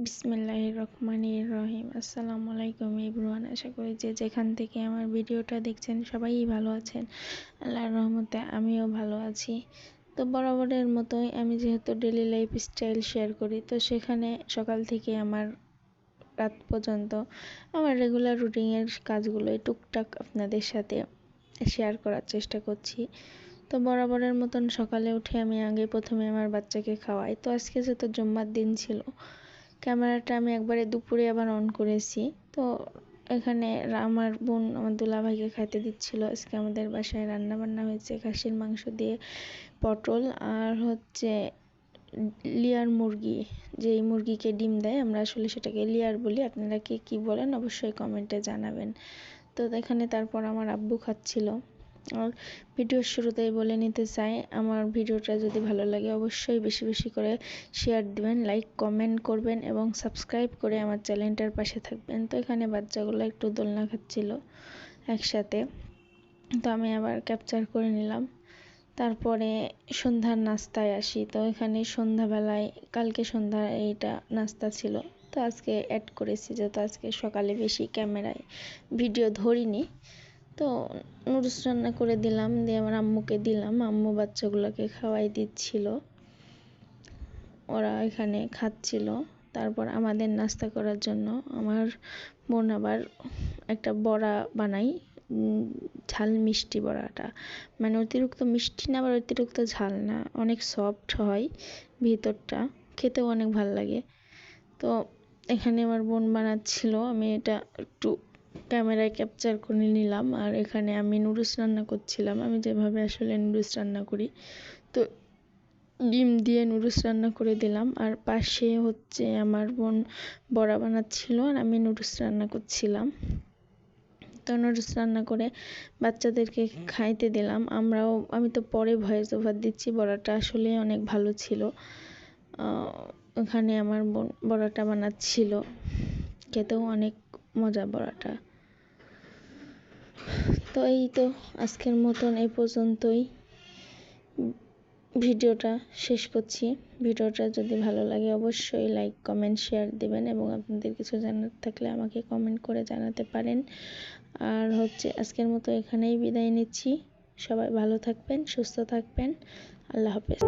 বিসমিল্লাহির রহমানির রহিম। আসসালামু আলাইকুম এভরিওয়ান। আশা করি যে যেখান থেকে আমার ভিডিওটা দেখছেন সবাই ভালো আছেন। আল্লাহর রহমতে আমিও ভালো আছি। তো বরাবরের মতোই আমি যেহেতু ডেইলি লাইফ স্টাইল শেয়ার করি, তো সেখানে সকাল থেকে আমার রাত পর্যন্ত আমার রেগুলার রুটিনের কাজগুলোই টুকটাক আপনাদের সাথে শেয়ার করার চেষ্টা করছি। তো বরাবরের মতন সকালে উঠে আমি প্রথমে আমার বাচ্চাকে খাওয়াই। তো আজকে যেহেতু জুম্মার দিন ছিল, ক্যামেরাটা আমি একবারে দুপুরে আবার অন করেছি। তো এখানে আমার বোন আমার দুলাভাইকে খাইতে দিচ্ছিল। আজকে আমাদের বাসায় রান্না বান্না হয়েছে খাসির মাংস দিয়ে পটল আর লেয়ার মুরগি, যেই মুরগিকে ডিম দেয় আমরা আসলে সেটাকে লেয়ার বলি, আপনারা কে কী বলেন অবশ্যই কমেন্টে জানাবেন। তো এখানে তারপর আমার আব্বু খাচ্ছিল। আর ভিডিওর শুরুতেই বলে নিতে চাই, আমার ভিডিওটা যদি ভালো লাগে অবশ্যই বেশি বেশি করে শেয়ার দিবেন, লাইক কমেন্ট করবেন এবং সাবস্ক্রাইব করে আমার চ্যানেলটার পাশে থাকবেন। তো এখানে বাচ্চাগুলো একটু দোলনা খাচ্ছিল একসাথে, তো আমি আবার ক্যাপচার করে নিলাম। তারপরে সন্ধ্যার নাস্তায় আসি। তো এখানে সন্ধ্যাবেলায় কালকে সন্ধ্যা এইটা নাস্তা ছিল, তো আজকে অ্যাড করেছি যেহেতু আজকে সকালে বেশি ক্যামেরায় ভিডিও ধরিনি। তো নুডলস রান্না করে দিলাম, দিয়ে আমার আম্মুকে দিলাম। আম্মু বাচ্চাগুলোকে খাওয়াই দিচ্ছিল, ওরা এখানে খাচ্ছিল। তারপর আমাদের নাস্তা করার জন্য আমার বোন আবার একটা বড়া বানাই, ঝাল মিষ্টি বড়াটা, মানে অতিরিক্ত মিষ্টি না আবার অতিরিক্ত ঝাল না, অনেক সফট হয় ভিতরটা, খেতেও অনেক ভাল লাগে। তো এখানে আমার বোন বানাচ্ছিল, আমি এটা একটু ক্যামেরায় ক্যাপচার করে নিলাম। আর এখানে আমি নুডলস রান্না করছিলাম, আমি যেভাবে আসলে নুডলস রান্না করি। তো ডিম দিয়ে নুডলস রান্না করে দিলাম, আর পাশে আমার বোন বড়া বানাচ্ছিল আর আমি নুডলস রান্না করছিলাম। তো নুডলস রান্না করে বাচ্চাদেরকে খাইতে দিলাম। আমি তো পরে ভয়েস ওভার দিচ্ছি, বড়াটা আসলে অনেক ভালো ছিল। ওখানে আমার বোন বড়াটা বানাচ্ছিল, খেতেও অনেক মজা বড়াটা। তো এই তো আজকের মতন এই পর্যন্তই ভিডিওটা শেষ করছি। ভিডিওটা যদি ভালো লাগে অবশ্যই লাইক কমেন্ট শেয়ার দিবেন এবং আপনাদের কিছু জানার থাকলে আমাকে কমেন্ট করে জানাতে পারেন। আর আজকের মতো এখানেই বিদায় নিচ্ছি। সবাই ভালো থাকবেন, সুস্থ থাকবেন। আল্লাহ হাফেজ।